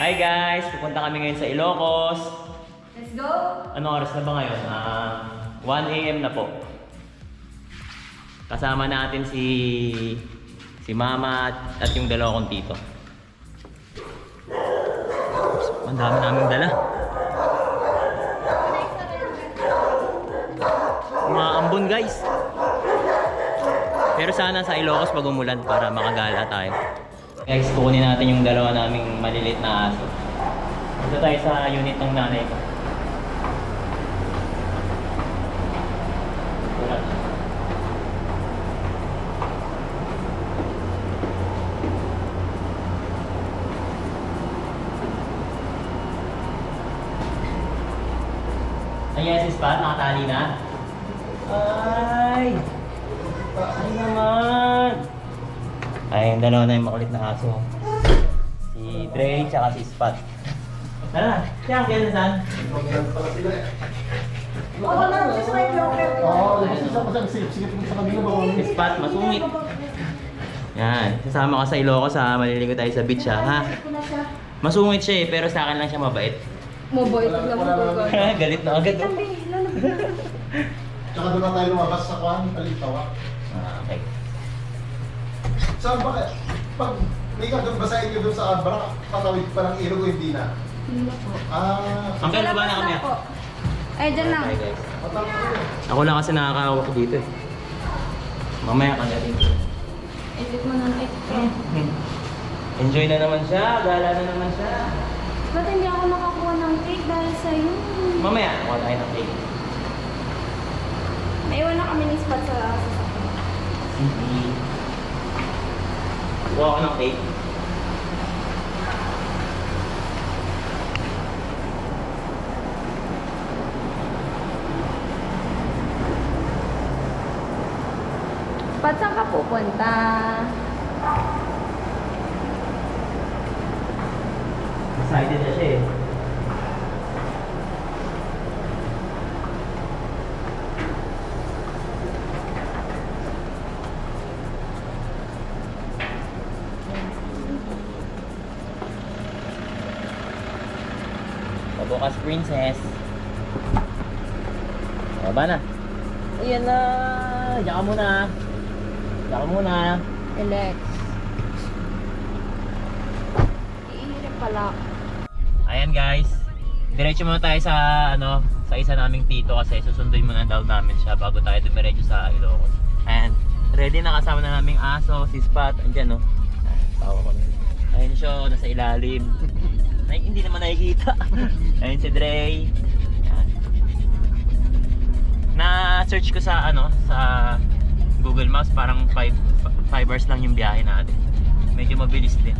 Hi guys! Pupunta kami ngayon sa Ilocos. Let's go! Ano oras na ba ngayon? 1 AM na po. Kasama natin si Mama at yung dalawa kong tito. Ang dami naming dala. Mga ambon guys. Pero sana sa Ilocos pag umulan para makagala tayo. Guys, kukunin natin yung dalawa naming maliliit na aso. Dito tayo sa unit ng nanay ko. Ayan si Spot, nakatali na. Ay! Ay naman! Ay, yung dalawa na yung makulit na aso. Si Dre, tsaka si Spot. Tara, siya, kaya saan? Oo lang, just like local. Oo, sige sa kabila ba? Si Spot, masungit. Yan, sasama ka sa Ilocos ha, maliligo tayo sa beach ha. Masungit siya eh, pero sa akin lang siya mabait. Mobile, tignan mo ko. Galit na agad oh. Tsaka doon na tayo lumabas sa kwan, Alitawa. Okay. Saan ba kaya? Pag may doon ba sa inyo doon sa Abra, patawid pa ng ilog o hindi na? Hindi po. Ang kailan ba na kami? Ay, dyan lang. Okay guys. Patawid ko. Ako lang kasi nakakawak dito eh. Mamaya ka natin. Edit mo na ng extra. Enjoy na naman siya, gala na naman siya. Ba't hindi ako nakakuha ng cake dahil sa'yo? Mamaya, kuha tayo ng cake. Naiwan na kami ng spot sa sasakyan. Sige. Kuha ko ng cake. Spot, saan ka pupunta? Excited na siya eh. Pabukas princess. Baba na. Ayan na. Diyan ka muna. Diyan ka muna. Relax. Iihirip pala. Ayan guys. Diretso muna tayo sa sa isa naming tito kasi susunduin muna daw namin siya bago tayo dumiretso sa Ilocos. Ayan. Ready na, kasama na naming aso, si Spot. Andiyan no. Tawa ko na. Ayun siya, nasa ilalim. Ay, hindi naman nakikita. Ayun si Dre. Ayan. Na-search ko sa sa Google Maps, parang 5 hours lang yung biyahe natin. Medyo mabilis din.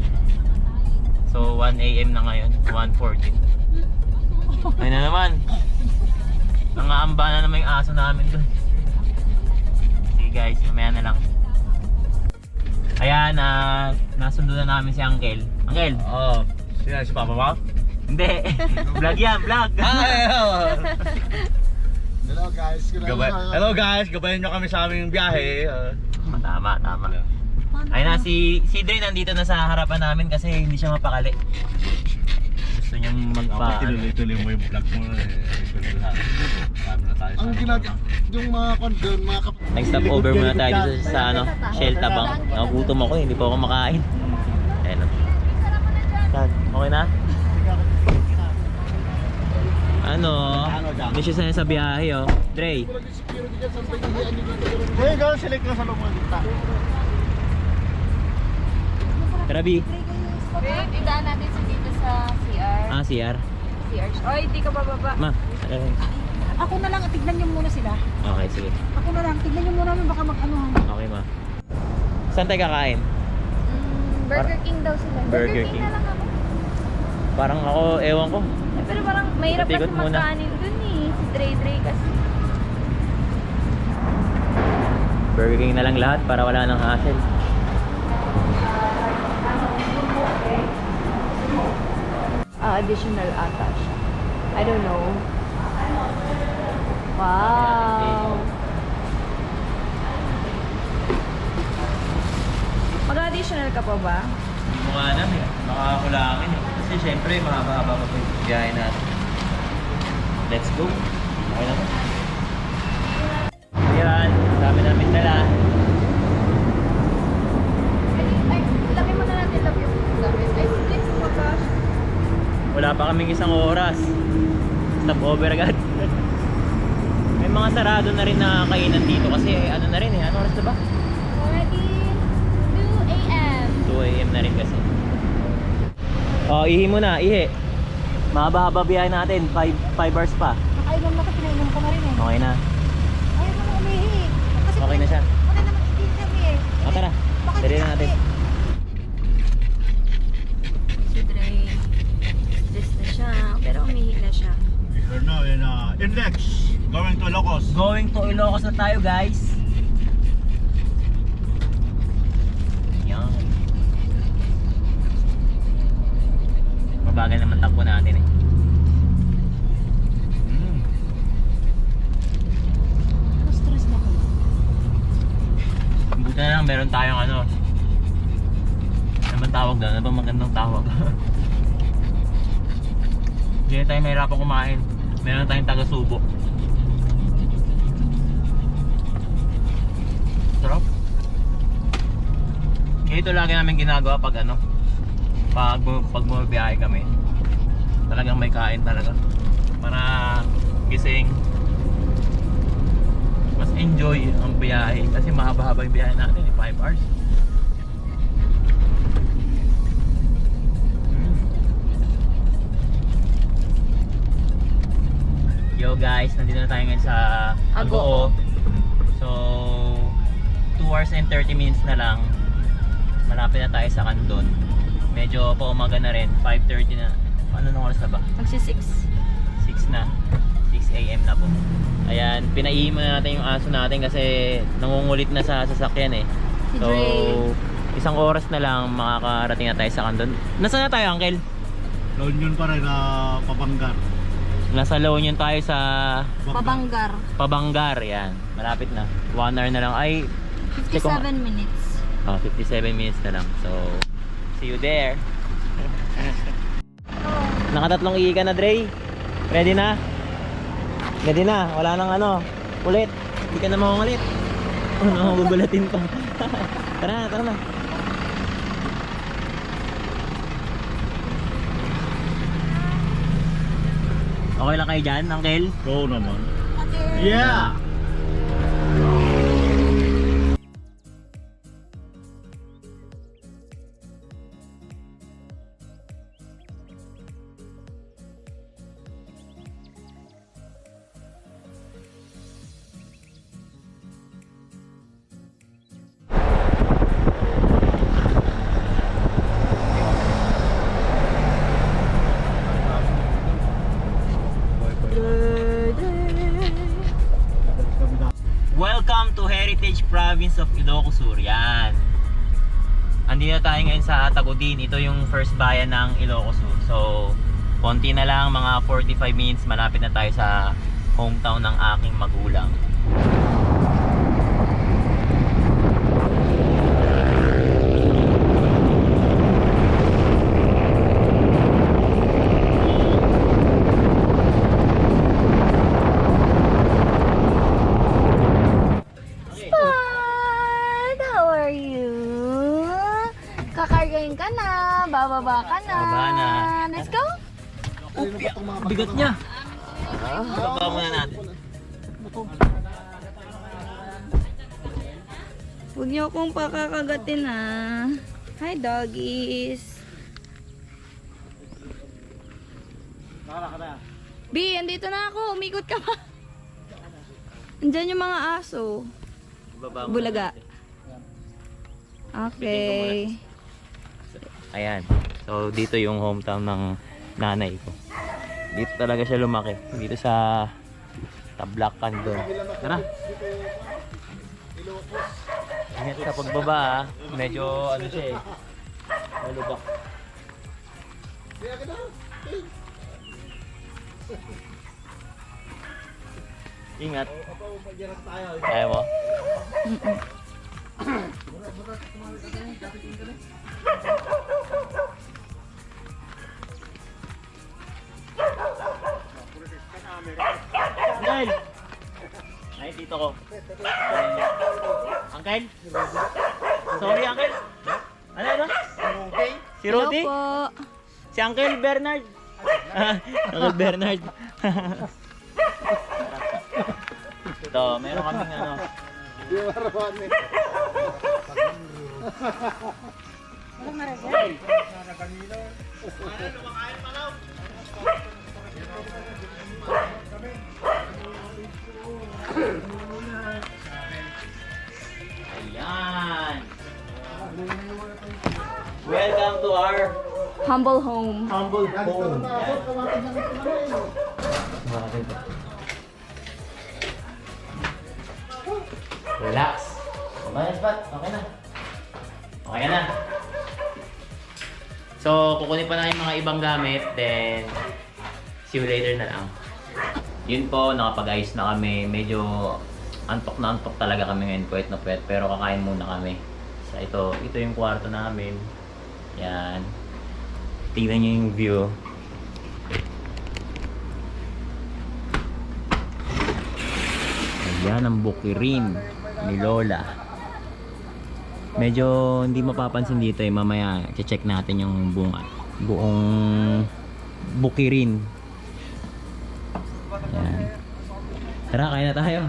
So 1 AM na ngayon, 1:14. Ayun na naman. Nangaamba na naman yung aso namin doon. Sige guys, mamaya na lang. Ayan, nasundo na namin si Uncle. Uncle? Oo. Sino si Papa mo? Hindi. Vlog yan, vlog. Hello guys. Hello guys, gabayan nyo kami sa aming biyahe. Tama. Ayun na, si Dre nandito na sa harapan namin kasi hindi siya mapakali. Gusto niyang Dapat tinuloy-tuloy mo yung vlog mo. Marami na tayo Ang ginagawa, yung mga kwan doon, mga Next stop over muna tayo dito sa Shell Tabang. Nagutom ako, hindi pa ako makain. Ayun na. Okay na? Hindi siya sanay sa biyahe oh. Dre. Hey girl, select na sa loob mo dito. Tara B. Wait, idaan natin sa dito sa CR. CR. CR. Oy, di ka bababa. Ma. Ako na lang, tignan niyo muna sila. Okay, sige. Ako na lang, tignan niyo muna baka mag-anuhan. Okay ma. Saan tayo kakain? Burger King daw sila. Burger King. na lang ako. Parang ako, ewan ko. Pero parang mahirap kasi Ikot muna. magkanin dun eh. Si Dre kasi. Burger King na lang lahat para wala nang hassle. Additional ata siya. I don't know. Wow. Mag-additional ka pa ba? Hindi mo nga alam eh. Baka kulangin eh. Kasi kasi syempre mahaba-haba pa yung biyahe natin. Let's go. Okay na ba? Ayan, dami namin dala. Ay, laki mo na natin love yung gamit. Ay, split mo gosh. Wala pa kaming isang oras. Stop over agad. May mga sarado na rin na kainan dito kasi ano na rin eh. Ano oras na ba? Already 2 a.m. 2 a.m. na rin kasi. Oh, ihi mo na, ihi. Mahaba-haba biyahe natin, 5 hours pa. Nakainom na ito, pinainom ko na rin eh. Okay na. Ayaw naman umihi. Kasi Okay na siya. wala naman itinami eh. O tara, Bakit dali na natin. Si Dre, stress na siya, pero umihi na siya. We're now in Index, going to Ilocos. Going to Ilocos na tayo guys. Yan. Mabagal naman takbo natin eh. Ano stress na ko? Buti na lang meron tayong ano. Ano bang tawag doon? Ano bang magandang tawag? Hindi na tayo mahirapan kumain. Meron tayong taga-subo. Sarap. Ito lagi namin ginagawa pag ano, pag bumabiyahe kami. Talagang may kain talaga. Para gising. Mas enjoy ang biyahe kasi mahaba-haba yung biyahe natin, 5 hours. Yo guys, nandito na tayo ngayon sa Agoo. So 2 hours and 30 minutes na lang. Malapit na tayo sa Candon. Medyo pa umaga na rin, 5:30 na. Ano nung oras na ba? Magsi-6. 6 na. 6 AM na po. Ayan, pinaihi na natin yung aso natin kasi nangungulit na sa sasakyan eh. Si So, Dre. isang oras na lang makakarating na tayo sa Candon. Nasaan na tayo, Uncle? La Union pa rin, Pabanggar. Nasa La Union tayo sa Pabanggar. Pabanggar. Yan, malapit na. 1 hour na lang. Ay, 57 minutes. 57 minutes na lang. So, see you there. Nakatatlong ihi ka na, Dre. Ready na? Ready na. Wala nang ano. Ulit. Hindi ka na makungulit. Ano, gugulatin pa. Tara na, tara na. Okay lang kayo dyan, Uncle? Go naman. Okay. Yeah! Welcome to Heritage Province of Ilocos Sur. Yan. Andito tayo ngayon sa Tagudin. Ito yung first bayan ng Ilocos Sur. So, konti na lang, mga 45 minutes, malapit na tayo sa hometown ng aking magulang. Spud! How are you? Kakargahin ka na. Bababa ka na. Baba na. Let's go. Bigat niya. Baba muna natin. Huwag niyo akong pakakagatin ha. Hi doggies. B, andito na ako. Umikot ka pa. Andyan yung mga aso. Baba muna Bulaga. natin. Okay. Ayan. So, dito yung hometown ng nanay ko. Dito talaga siya lumaki. Dito sa Tablacan doon. Tara. Ingat sa pagbaba ha. Medyo ano siya eh. Malubak. Ingat. Kaya mo? Uncle? Sorry, Uncle. Ano? Si Hello Rudy? po. Si Uncle Bernard. Uncle Bernard. Ito, meron kaming ano. Di ba rawan eh? Walang maragay. Ayan. Welcome to our Humble home. humble Ganito home. na ako, kawatin na ito naman. Relax. Okay, Pat. Okay na. Okay na. So, kukunin pa namin mga ibang gamit, then see you later na lang. Yun po, nakapag-ayos na kami. Medyo antok na antok talaga kami ngayon, puwet na puwet. Pero kakain muna kami. So, ito yung kwarto namin. Yan. Tingnan nyo yung view. Ayan ang bukirin ni Lola. Medyo hindi mapapansin dito eh. Mamaya check natin yung buong bukirin. Ayan. Tara, kain na tayo.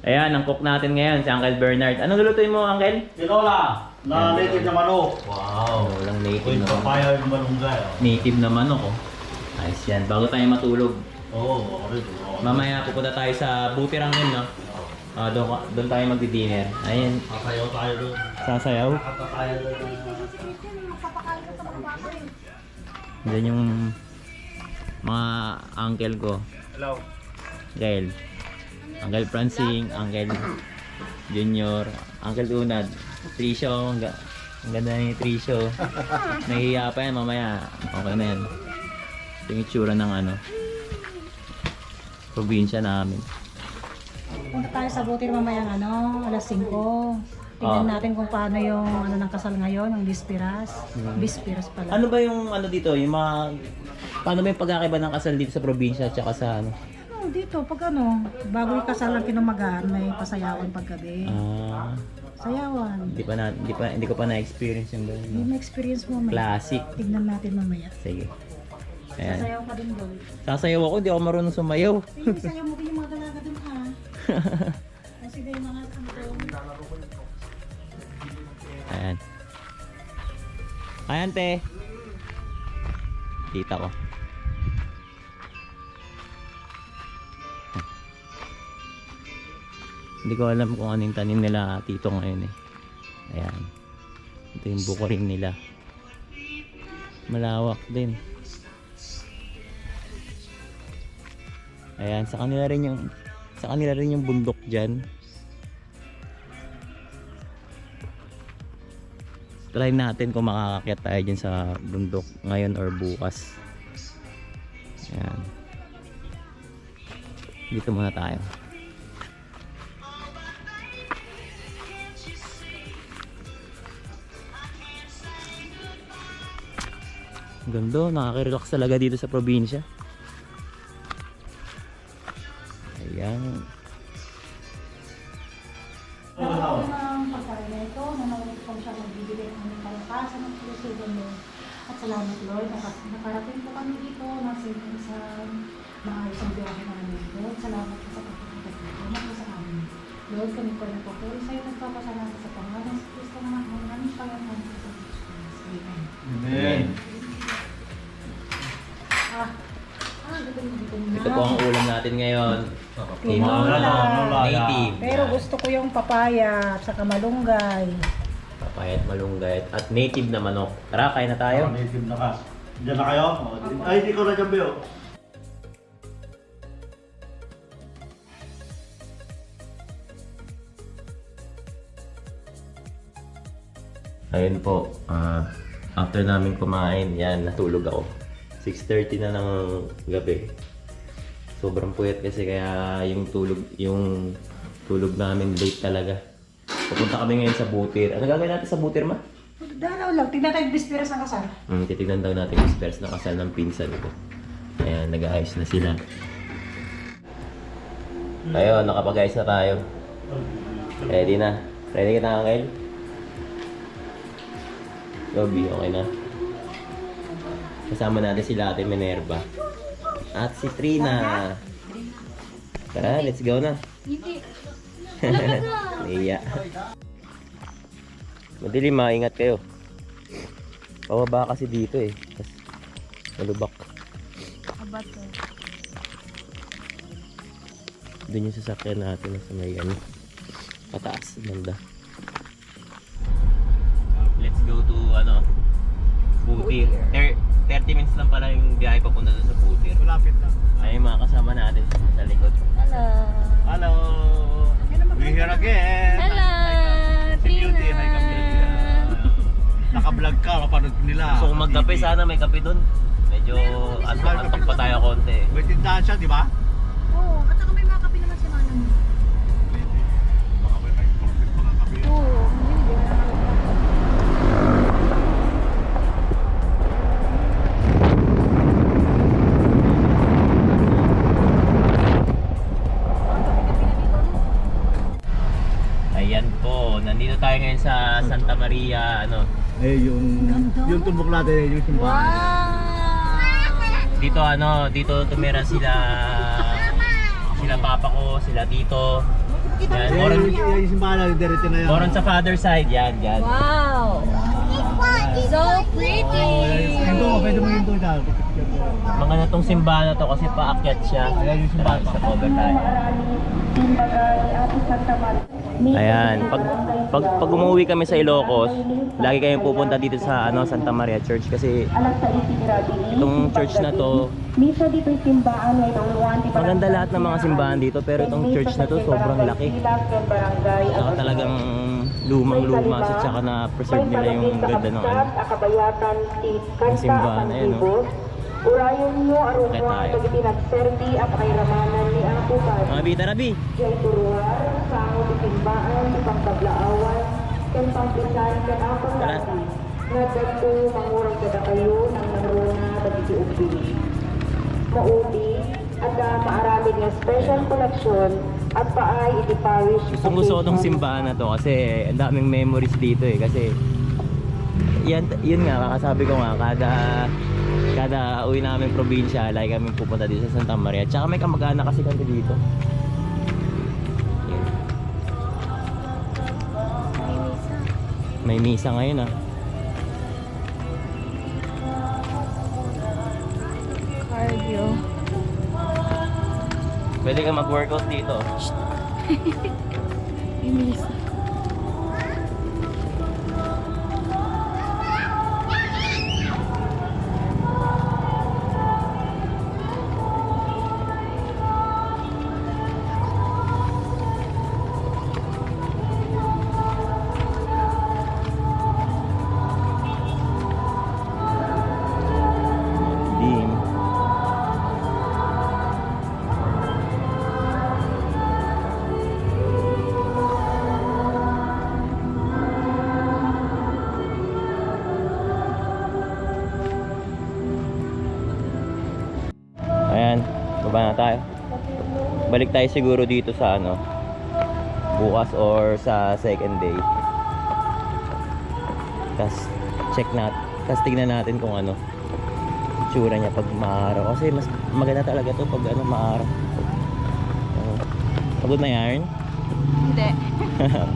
Ayan, ang cook natin ngayon, si Uncle Bernard. Anong lulutuin mo, Uncle? Tinola na native na manok. Wow, walang native With na manok. papaya yung malunggay. Native na manok, oh. Ayos yan. Bago tayo matulog. Oo, okay. Mamaya pupunta tayo sa Butirangin, no? Doon tayo magdi-dinner. Ayun, Sasayaw tayo doon. sasayaw. Nakata tayo doon. Magpapakain ka sa mga bata eh. Diyan yung mga uncle ko. Hello. Gail. Uncle Francing, Uncle Junior, Uncle Unad. Trisho, ang ganda ni Trisho. Nahihiya pa yan mamaya. Okay na yan. Ito yung itsura ng ano, probinsya namin. Punta tayo sa butir mamayang alas 5. Tingnan natin kung paano yung ng kasal ngayon, yung bispiras. Bispiras pala. Ano ba yung ano dito? Yung mga... Paano ba yung pagkakaiba ng kasal dito sa probinsya at saka sa ano? Dito, pag bago yung kasal lang kinumagahan, may pasayawan paggabi. Sayawan. Hindi ko pa na-experience yung Hindi gano'n. mo experience mo, may. Classic. Tignan natin mamaya. Sige. Ayan. Sasayaw ka din doon. Sasayaw ako, hindi ako marunong sumayaw. Sige, sayaw mo din yung mga dalaga doon ha. Kasi na yung mga doon. Ayan. Ayan, te. Kita ko. Hindi ko alam kung anong tanim nila tito ngayon eh. Ayan. Ito yung bukuring nila. Malawak din. Ayan, sa kanila rin yung bundok diyan. Try natin kung makakakyat tayo dyan sa bundok ngayon or bukas. Ayan. Dito muna tayo. Ganda, nakaka-relax talaga dito sa probinsya. Ayan. Nakakaw ng pagkain na ito, nanawag ko siya magbibigay ng aming kalakasan ng puso mo. At salamat Lord, nakarating po kami dito, nasa sa maayos ang biyahe namin. Lord, salamat po sa pagkakas dito, po sa amin. Lord, kami po na po po, sa'yo nagpapasalamat sa pangalan sa Kristo na namin pangalan sa Kristo. Amen. Amen. Ito po ang ulam natin ngayon. Tinola. Native. Pero gusto ko yung papaya at saka malunggay. Papaya at malunggay at native na manok. Tara, kain na tayo. Native na ka. Diyan na kayo? Ay, hindi ko na dyan, Bill. Ayun po, after namin kumain, yan, natulog ako. 6:30 na ng gabi. Sobrang puyat kasi kaya yung tulog namin late talaga. Pupunta kami ngayon sa Butir. Ano gagawin natin sa Butir, ma? Dalaw lang, tignan tayo yung bispiras ng kasal. Titignan daw natin yung spares ng kasal ng pinsan ko. Ayan, nag-aayos na sila. Ayun, nakapag-ayos na tayo. Ready na. Ready ka na, Angel? Lobby, okay na. Kasama natin sila Ate Minerva. At si Trina. Tara, let's go na. Hindi. Iya. Madilim, maingat kayo. Pababa kasi dito eh. Tapos malubak. Abat ko. Doon yung sasakyan natin sa may ano, pataas, banda. Let's go to ano, Putir. 30 minutes lang pala yung biyahe papunta doon sa Putir. Malapit na. Ay, mga kasama natin sa likod. Hello. Hello! We here again! Hello, Si Beauty, Trina. hi kami. Naka-vlog ka, mapanood nila. Gusto kong magkape, sana may kape doon. Medyo antok pa tayo konti. May tindahan siya, di ba? Oo, at saka may mga kape naman si Manang. Baka may perfect mga kape. Oo, hindi. Ayan po, nandito tayo ngayon sa Santa Maria, ano. Eh, yung tumbok natin, yung simbahan. Dito ano, dito tumira sila papa ko, sila tito. Yan, Yung simbahan natin, direct na yan. moron sa father side, yan. Wow. So pretty. Hinto, pwede mo hinto dyan. Mga na tong simbahan na to kasi paakyat siya. Ayan yung simbahan Sa cover tayo. Ayan, pag umuwi kami sa Ilocos, lagi kami pupunta dito sa ano Santa Maria Church kasi itong church na to, maganda lahat ng mga simbahan dito pero itong church na to sobrang laki. Saka talagang lumang-luma at saka na preserve nila yung ganda ng ano, ng simbahan na yun, no? Urayon niyo aron Bakit wa tayo? pag pinagserdi ang kairamanan ni ang tuban. Mga bita rabi. Jay turuar sa ang timbaan sa pangkablaawan ken pangpisan ken ang panglati. Nagdagko mangurang kada kayo ng nangrona dagiti ubing. Maudi at maaramid nga special collection at paay iti parish. Gustong gusto ko tong simbahan na to kasi ang daming memories dito eh kasi yun nga, kakasabi ko nga kada uwi namin probinsya, lagi kami pupunta dito sa Santa Maria. Tsaka may kamag-anak kasi kami dito. Yun. May misa ngayon ah. Cardio. Pwede ka mag-workout dito. Inis. Dim. Ayan, baba na tayo. Balik tayo siguro dito sa ano, bukas or sa second day. Tas tignan natin kung ano itsura niya pag maaraw. Kasi mas maganda talaga to pag ano maaraw. Pagod na yarn? Hindi.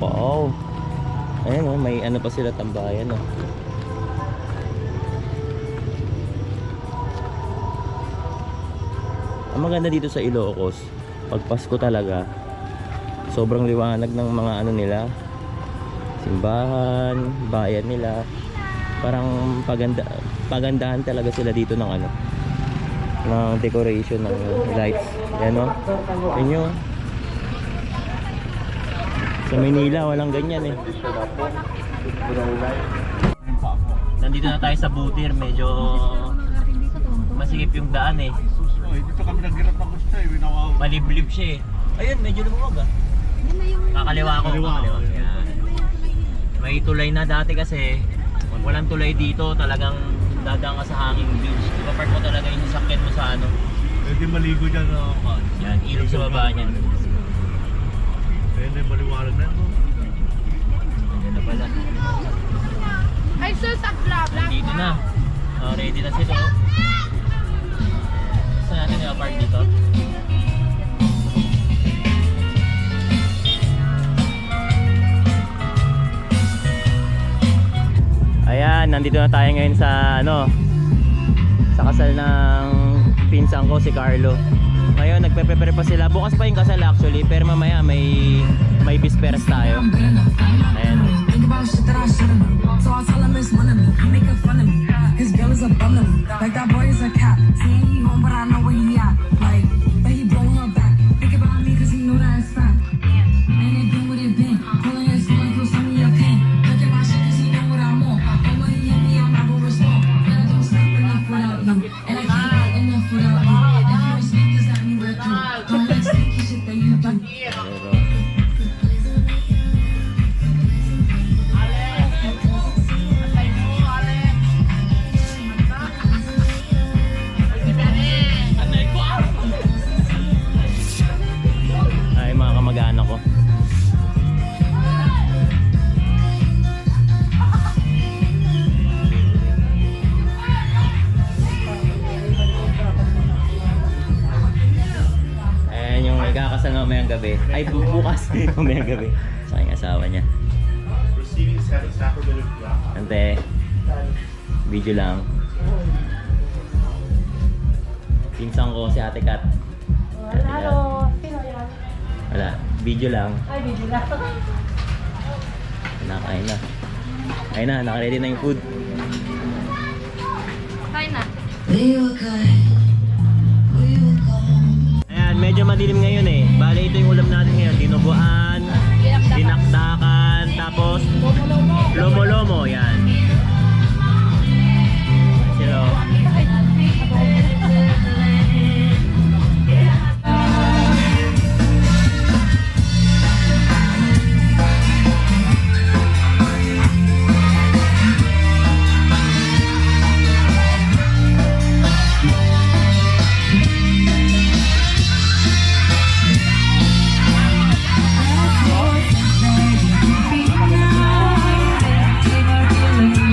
Wow. Ayan oh, may ano pa sila tambayan oh. Ang maganda dito sa Ilocos, pag Pasko talaga, sobrang liwanag ng mga ano nila, simbahan, bayan nila. Parang pagandahan talaga sila dito ng ano, ng decoration ng lights. Yan o. Yan yun. Sa Maynila, walang ganyan eh. Nandito na tayo sa Butir, medyo masikip yung daan eh. Dito kami naghirap ng gusto eh, winawaw. Maliblib siya eh. Ayun, medyo lumuwag ah. Kakaliwa ako. Kaliwa. Yan. May tulay na dati kasi walang tulay dito, talagang dadaan ka sa hanging beach. Ipapark mo talaga yung sasakyan mo sa ano. Pwede maligo dyan. Yan, ilog sa baba niyan. Ayun na yung maliwanag na. Ayan na pala. Ay, sus, ang bla. Dito na. Oh, ready na sila. Saan natin i-apart dito? Ayan, nandito na tayo ngayon sa sa kasal ng pinsan ko si Carlo. Ngayon nagpe-prepare pa sila. Bukas pa yung kasal actually, pero mamaya may bisperas tayo. Ayan. Think about shit that I shouldn't do. So I tell him it's one of me. He making fun of me. His girl is a bum to me. Like that boy is a cat. Saying he home, but I know where he at. Like, but he blowing her back. Think about me cause he know that it's fat. And it been what it been. Pulling his phone through some of your pain. Look at my shit cause he know what I'm on. And when he hit me, I'm not gonna respond. And I don't stop enough without you. And I can't get enough without you. If you don't speak, does that mean we're through? Don't like sneaky shit that you do. Ay, mga kamag-anak ko. Ayan yung ikakasal mamayang gabi. Ay, bukas mamayang gabi. Sa kanyang asawa niya. Receiving seven sacrament of God. Ante, video lang. Pinsan ko si Ate Kat. Hello, sino yan? Wala, video lang. Ay, bibig na. Nakain na. Ayun na, nakaready na yung food. Kain na. Ayan, medyo madilim ngayon eh. Bale, ito yung ulam natin ngayon. Dinuguan, dinakdakan, tapos lomo-lomo. Yan. Silo. Take our feelings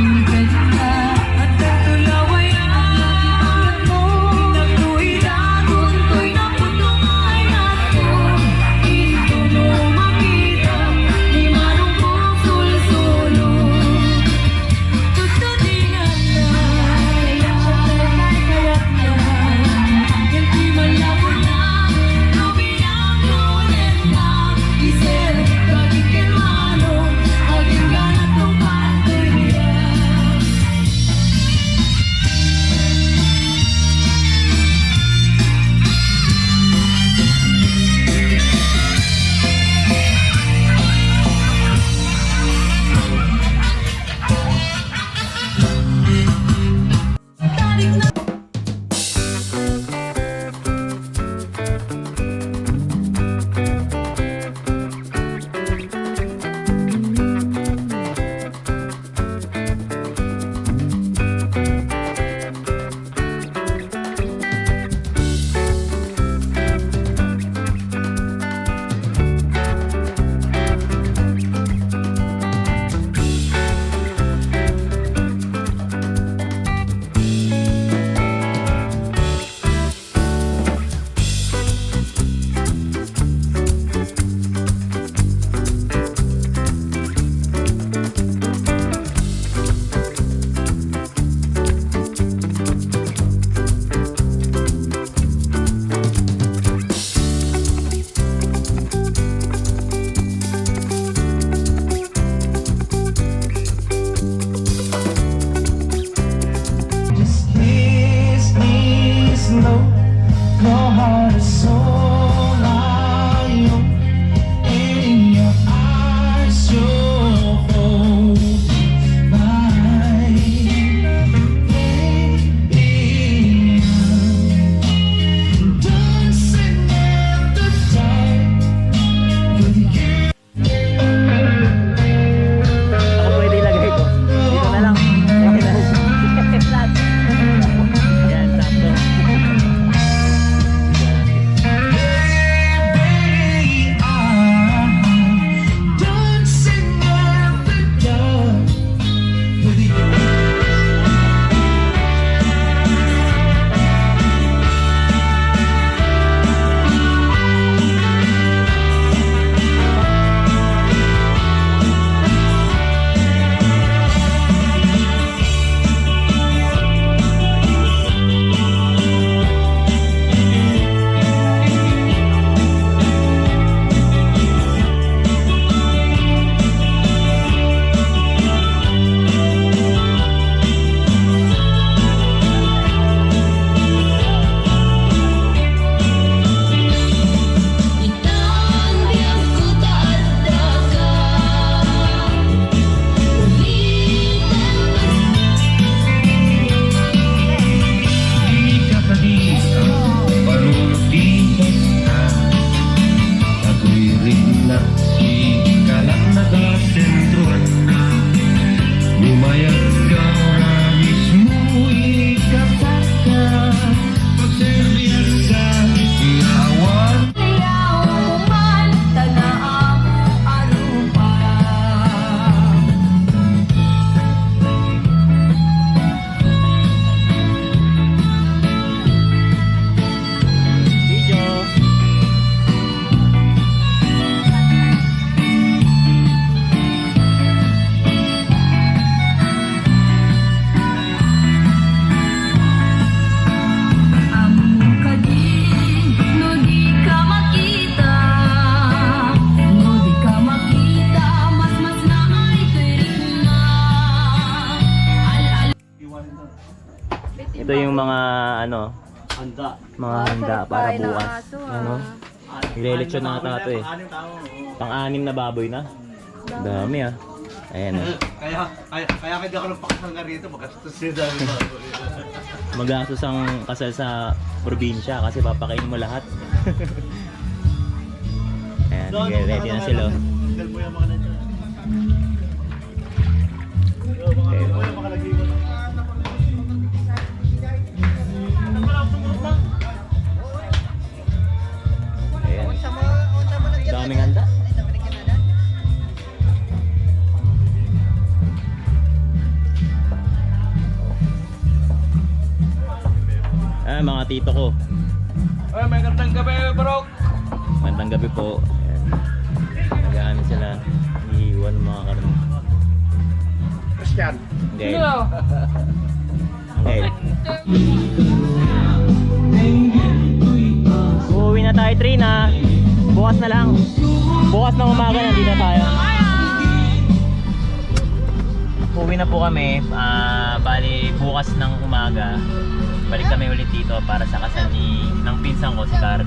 Ito yung mga ano, Handa. mga handa para bukas. Ano? Ilelechon na ata ito eh. Anim tao. Pang-anim na baboy na. Dami ah. Ayan ah. Kaya hindi ako nagpakasal nga rito, magastos yun dahil baboy. Magastos ang kasal sa probinsya kasi papakainin mo lahat. Ayan, sige, ready na sila. oh. Tinggal mo yung mga nandiyan. Tinggal mo yung mga nag-iwan. Ayan. Daming handa. Mga tito ko. Ay, may gandang gabi, bro. Magandang gabi po. Ayan. Nag-ano sila. Iiwan ng mga karne. Christian. Hindi. Okay. Uuwi na tayo, Trina. Bukas na lang. Bukas na umaga, nandito na tayo. Uuwi na po kami. Bali, bukas ng umaga. Balik kami ulit dito para sa kasal ng pinsan ko, si Carlo.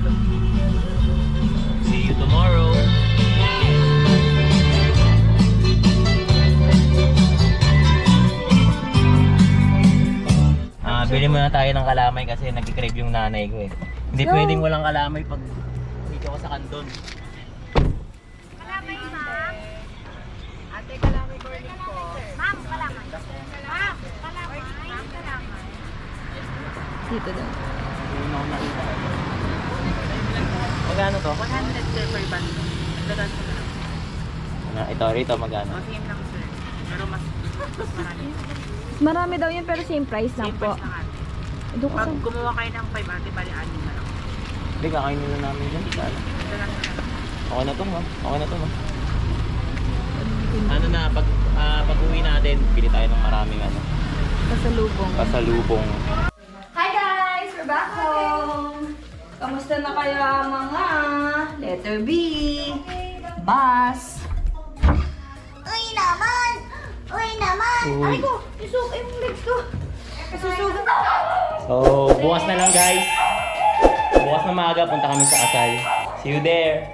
See you tomorrow. Bili muna tayo ng kalamay kasi nag-crave yung nanay ko eh. Hindi pwedeng walang kalamay pag dito ako sa kanton. Kalamay, ma'am. Ate, kalamay corning po. Ma'am, kalamay. Ma'am, kalamay. Ma'am, kalamay. Dito daw. Magkano to? 100 sir per band. Dagan ko na lang. Ito, rito magkano? O, same lang sir. Pero mas marami. Marami daw yun pero same price lang Same po. price lang ate. Doon ko Pag sa... kumuha kayo ng 5 ate, bali 6 na lang. Hindi, kakain nila namin dyan. Dagan ko na lang. Okay na to, ma'am. Okay na to, ma'am. Ano na, pag uwi natin, pili tayo ng maraming ano, Pasalubong. pasalubong. Hi guys! We're back home! Kamusta na kaya mga letter B? Bus! Uy naman! Uy naman! Uy. ko! Isuka yung legs ko! Susugat! So, bukas na lang guys. Bukas na maaga, punta kami sa kasal. See you there.